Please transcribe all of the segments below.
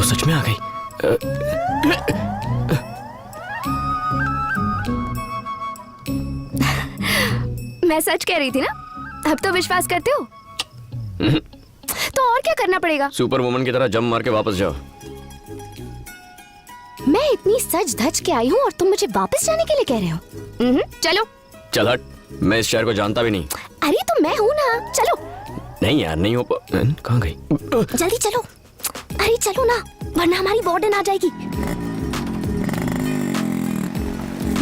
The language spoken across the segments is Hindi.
तो सच में आ गई। मैं सच कह रही थी ना, अब तो विश्वास करते हो? तो और क्या करना पड़ेगा? सुपर वुमन की तरह जंप मार के वापस जाओ। मैं इतनी सज धज के आई हूँ और तुम मुझे वापस जाने के लिए कह रहे हो? चलो। चल हट, मैं इस शहर को जानता भी नहीं। अरे तो मैं हूँ ना, चलो। नहीं यार, नहीं हो। कहाँ गई? जल्दी चलो। अरे चलो ना, वरना हमारी वार्डन आ जाएगी।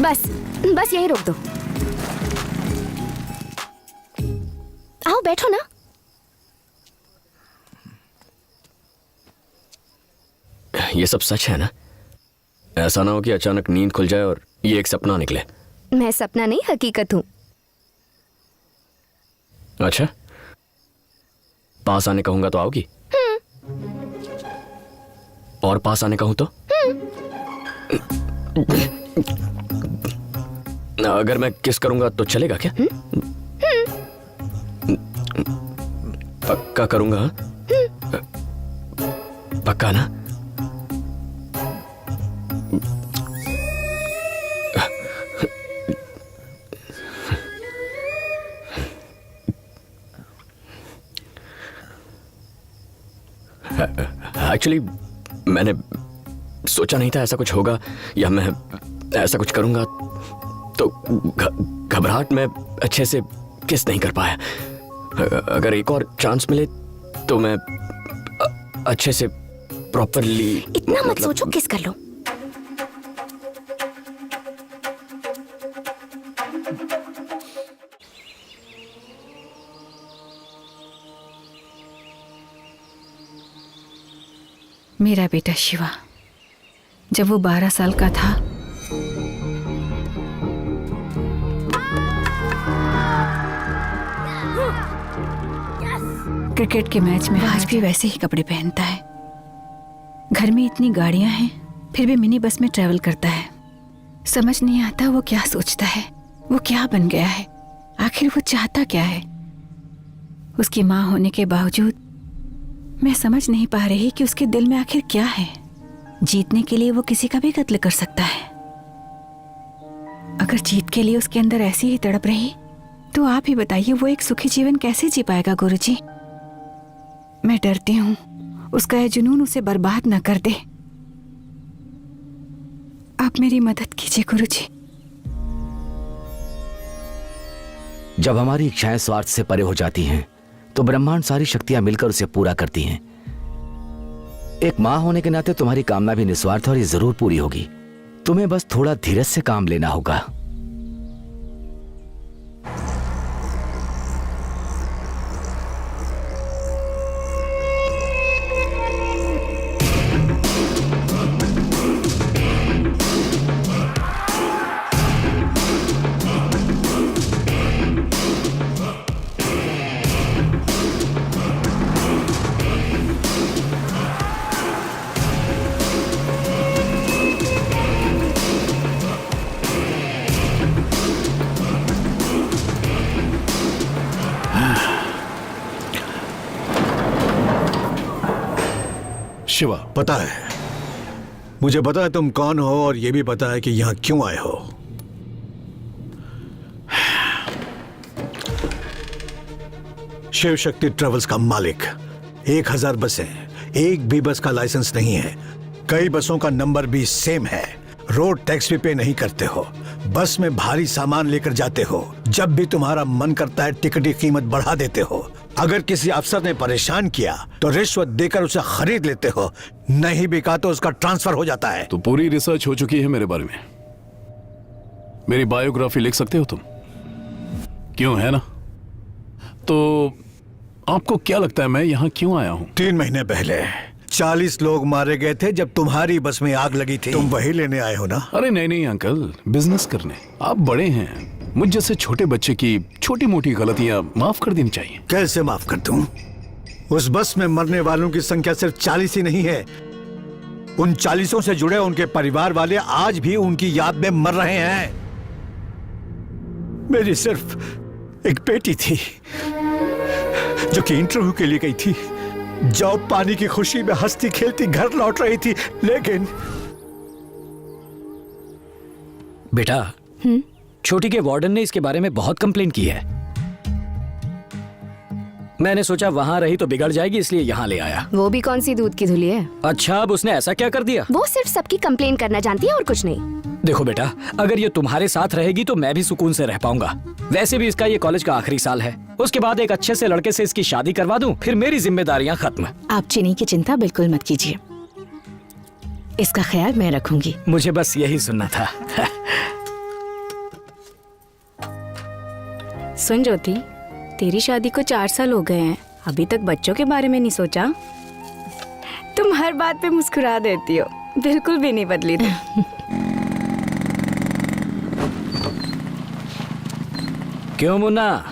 बस बस यहीं रोक दो। आओ बैठो ना। ये सब सच है ना? ऐसा ना हो कि अचानक नींद खुल जाए और ये एक सपना निकले। मैं सपना नहीं, हकीकत हूँ। अच्छा, पास आने कहूंगा तो आओगी? और पास आने कहूं तो? अगर मैं किस करूंगा तो चलेगा क्या? पक्का करूंगा? हाँ? पक्का ना? एक्चुअली मैंने सोचा नहीं था ऐसा कुछ होगा या मैं ऐसा कुछ करूंगा, तो घबराहट में अच्छे से किस नहीं कर पाया। अगर एक और चांस मिले तो मैं अच्छे से प्रॉपरली। इतना मत सोचो, किस कर लो। मेरा बेटा शिवा जब वो 12 साल का था, क्रिकेट के मैच में आज भी वैसे ही कपड़े पहनता है। घर में इतनी गाड़ियां हैं, फिर भी मिनी बस में ट्रैवल करता है। समझ नहीं आता वो क्या सोचता है, वो क्या बन गया है, आखिर वो चाहता क्या है। उसकी माँ होने के बावजूद मैं समझ नहीं पा रही कि उसके दिल में आखिर क्या है। जीतने के लिए वो किसी का भी कत्ल कर सकता है। अगर जीत के लिए उसके अंदर ऐसी ही तड़प रही तो आप ही बताइए वो एक सुखी जीवन कैसे जी पाएगा गुरुजी। मैं डरती हूँ उसका यह जुनून उसे बर्बाद न कर दे। आप मेरी मदद कीजिए गुरुजी। जब हमारी इच्छाएं स्वार्थ से परे हो जाती हैं तो ब्रह्मांड सारी शक्तियां मिलकर उसे पूरा करती हैं। एक मां होने के नाते तुम्हारी कामना भी निस्वार्थ और ये जरूर पूरी होगी। तुम्हें बस थोड़ा धीरज से काम लेना होगा। शिवा, पता है, मुझे पता है तुम कौन हो और यह भी पता है कि यहां क्यों आए हो। शिव शक्ति ट्रेवल्स का मालिक। 1000 बसें, एक भी बस का लाइसेंस नहीं है। कई बसों का नंबर भी सेम है। रोड टैक्स भी पे नहीं करते हो। बस में भारी सामान लेकर जाते हो। जब भी तुम्हारा मन करता है टिकट की कीमत बढ़ा देते हो। अगर किसी अफसर ने परेशान किया तो रिश्वत देकर उसे खरीद लेते हो। नहीं बिका तो उसका ट्रांसफर हो जाता है। तो पूरी रिसर्च हो चुकी है मेरे बारे में। मेरी बायोग्राफी लिख सकते हो तुम, क्यों है ना? तो आपको क्या लगता है मैं यहाँ क्यों आया हूँ? 3 महीने पहले 40 लोग मारे गए थे जब तुम्हारी बस में आग लगी थी। तुम वही लेने आए हो ना? अरे नहीं नहीं अंकल, बिजनेस करने। आप बड़े हैं, मुझ जैसे छोटे बच्चे की छोटी मोटी गलतियां माफ कर देनी चाहिए। कैसे माफ कर दूं? उस बस में मरने वालों की संख्या सिर्फ 40 ही नहीं है। उन 40 से जुड़े उनके परिवार वाले आज भी उनकी याद में मर रहे हैं। मेरी सिर्फ एक बेटी थी जो कि इंटरव्यू के लिए गई थी। जॉब पाने की खुशी में हंसती खेलती घर लौट रही थी, लेकिन बेटा, छोटी के वार्डन ने इसके बारे में बहुत कंप्लेन की है। मैंने सोचा वहां रही तो बिगड़ जाएगी, इसलिए यहाँ ले आया। वो भी कौन सी दूध की धुली है? अच्छा, अब उसने ऐसा क्या कर दिया? वो सिर्फ सबकी कंप्लेन करना जानती है और कुछ नहीं। देखो बेटा, अगर ये तुम्हारे साथ रहेगी तो मैं भी सुकून से रह पाऊंगा। वैसे भी इसका ये कॉलेज का आखिरी साल है। उसके बाद एक अच्छे से लड़के से इसकी शादी करवा दूं, फिर मेरी जिम्मेदारियां खत्म। आप चीनी की चिंता बिल्कुल मत कीजिए, इसका ख्याल मैं रखूंगी। मुझे बस यही सुनना था। सुन ज्योति, तेरी शादी को 4 साल हो गए हैं, अभी तक बच्चों के बारे में नहीं सोचा? तुम हर बात पे मुस्कुरा देती हो, बिल्कुल भी नहीं बदली तुम। क्यों मुन्ना,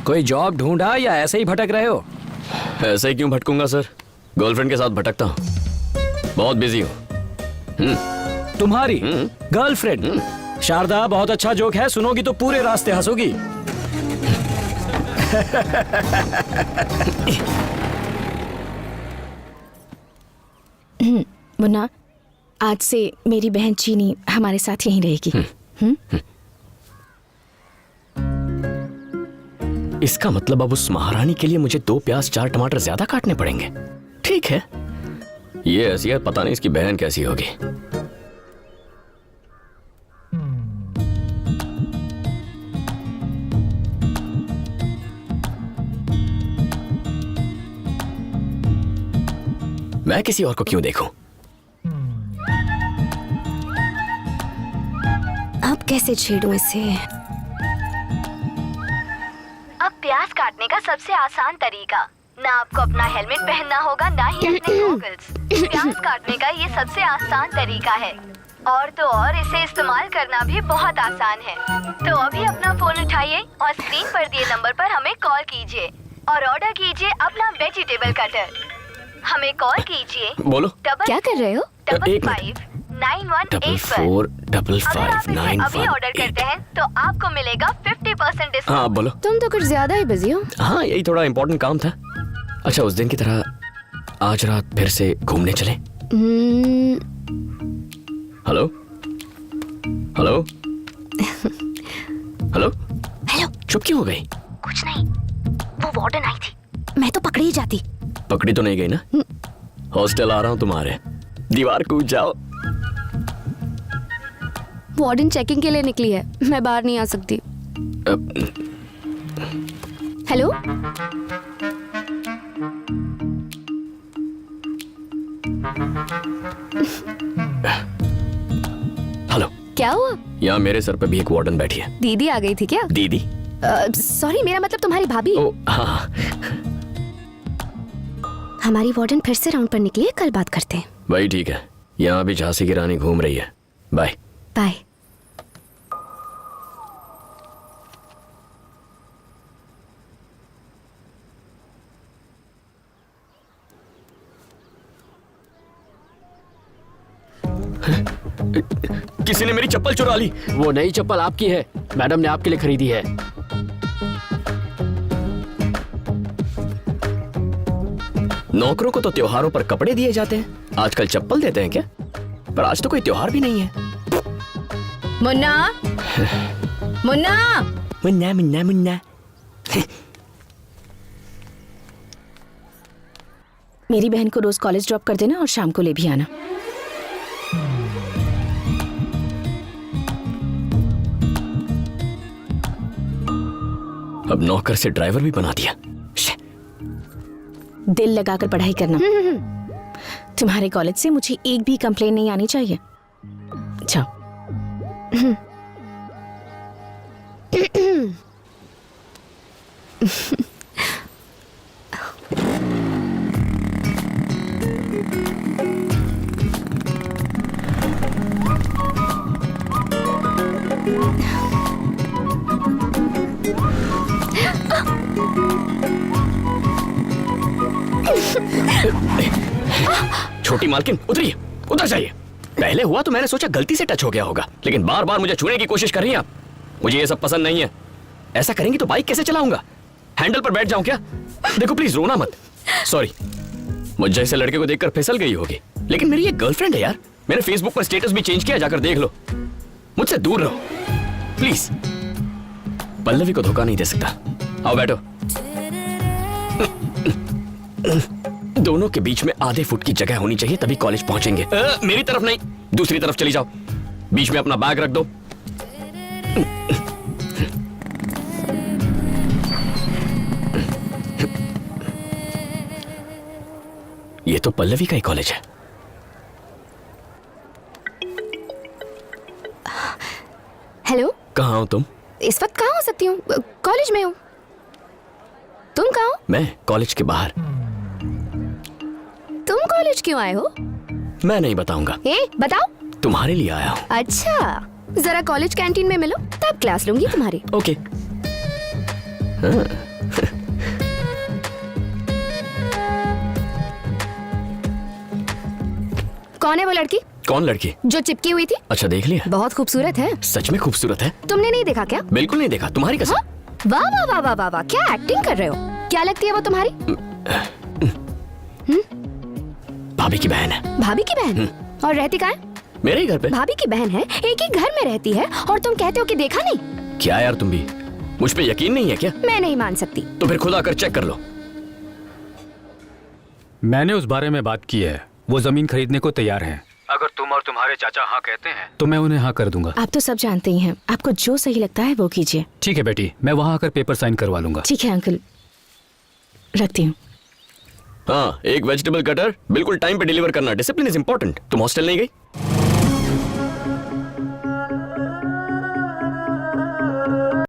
कोई जॉब ढूंढा या ऐसे ही भटक रहे हो? ऐसे ही क्यों भटकूंगा सर, गर्लफ्रेंड के साथ भटकता हूँ, बहुत बिजी हूँ। तुम्हारी गर्लफ्रेंड? शारदा, बहुत अच्छा जोक है, सुनोगी तो पूरे रास्ते हंसोगी। मुन्ना, आज से मेरी बहन चीनी हमारे साथ यहीं रहेगी। इसका मतलब अब उस महारानी के लिए मुझे 2 प्याज 4 टमाटर ज्यादा काटने पड़ेंगे। ठीक है, ये हैसियत पता नहीं इसकी बहन कैसी होगी। मैं किसी और को क्यों देखूं? अब कैसे छेड़ूं इसे? अब प्याज काटने का सबसे आसान तरीका, ना आपको अपना हेलमेट पहनना होगा, ना ही अपने गॉगल्स। प्याज काटने का ये सबसे आसान तरीका है, और तो और इसे इस्तेमाल करना भी बहुत आसान है। तो अभी अपना फोन उठाइए और स्क्रीन पर दिए नंबर पर हमें कॉल कीजिए और ऑर्डर कीजिए अपना वेजिटेबल कटर। हमें कॉल कीजिए। बोलो। क्या कर रहे हो? एक 559181 4 5 अगर आप 5 इसे 9 अभी ऑर्डर करते हैं तो आपको मिलेगा 50% डिस्काउंट। हाँ बोलो। तुम तो कुछ ज्यादा ही बिजी हो। हाँ, यही थोड़ा इम्पोर्टेंट काम था। अच्छा, उस दिन की तरह आज रात फिर से घूमने चले? हेलो हेलो हेलो हेलो, चुप क्यों हो गई? कुछ नहीं, वो वार्डन आई थी, मैं तो पकड़ी ही जाती। पकड़ी तो नहीं गई ना? हॉस्टल आ रहा हूँ तुम्हारे, दीवार कूद जाओ। वार्डन चेकिंग के लिए निकली है, मैं बाहर नहीं आ सकती। हेलो, हेलो, क्या हुआ? यहाँ मेरे सर पे भी एक वार्डन बैठी है। दीदी आ गई थी क्या? दीदी? सॉरी, मेरा मतलब तुम्हारी भाभी। ओ हाँ, हमारी वार्डन फिर से राउंड पर निकली है, कल बात करते हैं। भाई ठीक है, यहाँ भी झांसी की रानी घूम रही है। Bye bye. किसी ने मेरी चप्पल चुरा ली। वो नई चप्पल आपकी है, मैडम ने आपके लिए खरीदी है। नौकरों को तो त्योहारों पर कपड़े दिए जाते हैं, आजकल चप्पल देते हैं क्या? पर आज तो कोई त्योहार भी नहीं है। मुन्ना, मुन्ना, मुन्ना मुन्ना मुन्ना। मेरी बहन को रोज कॉलेज ड्रॉप कर देना और शाम को ले भी आना। अब नौकर से ड्राइवर भी बना दिया। दिल लगाकर पढ़ाई करना। तुम्हारे कॉलेज से मुझे एक भी कंप्लेन नहीं आनी चाहिए। जाओ। छोटी मालकिन, उतरिए, उतर जाइए। पहले हुआ तो मैंने सोचा गलती से टच हो गया होगा, लेकिन बार बार मुझे छूने की कोशिश कर रही हैं आप। मुझे ये सब पसंद नहीं है। ऐसा करेंगी तो बाइक कैसे चलाऊंगा? हैंडल पर बैठ जाऊं क्या? देखो प्लीज, रोना मत। सॉरी, मुझ जैसे लड़के को देखकर फिसल गई होगी, लेकिन मेरी एक गर्लफ्रेंड है यार। मैंने फेसबुक पर स्टेटस भी चेंज किया, जाकर देख लो। मुझसे दूर रहो प्लीज। पल्लवी को धोखा नहीं दे सकता। आओ बैठो। दोनों के बीच में आधे फुट की जगह होनी चाहिए, तभी कॉलेज पहुंचेंगे। मेरी तरफ नहीं, दूसरी तरफ चली जाओ। बीच में अपना बैग रख दो। ये तो पल्लवी का ही कॉलेज है। हेलो, कहाँ हो तुम? इस वक्त कहाँ हो सकती हूँ? कॉलेज में हूँ। तुम कहाँ हो? मैं कॉलेज के बाहर। तुम कॉलेज क्यों आए हो? मैं नहीं बताऊंगा। बताओ। तुम्हारे लिए आया हूँ। अच्छा, जरा कॉलेज कैंटीन में मिलो, तब क्लास लूंगी तुम्हारी। ओके। कौन है वो लड़की? कौन लड़की? जो चिपकी हुई थी। अच्छा, देख लिया? बहुत खूबसूरत है। सच में खूबसूरत है? तुमने नहीं देखा क्या? बिल्कुल नहीं देखा, तुम्हारी कसम। वाह वाह वाह वाह वाह वाह, क्या एक्टिंग कर रहे हो? क्या लगती है वो तुम्हारी? भाभी की बहन है। भाभी की बहन? और रहती कहाँ है? मेरे ही घर पे। भाभी की बहन है, एक ही घर में रहती है, और तुम कहते हो कि देखा नहीं? क्या यार, तुम भी मुझ पे यकीन नहीं है क्या? मैं नहीं मान सकती। तो फिर खुद आकर चेक कर लो। मैंने उस बारे में बात की है, वो जमीन खरीदने को तैयार हैं। अगर तुम और तुम्हारे चाचा हाँ कहते हैं तो मैं उन्हें हाँ कर दूंगा। आप तो सब जानते ही हैं, आपको जो सही लगता है वो कीजिए। ठीक है बेटी, मैं वहाँ आकर पेपर साइन करवा लूंगा। ठीक है अंकल, रखती हूँ। हाँ, एक वेजिटेबल कटर बिल्कुल टाइम पे डिलीवर करना। Discipline is important. तुम हॉस्टल नहीं गई?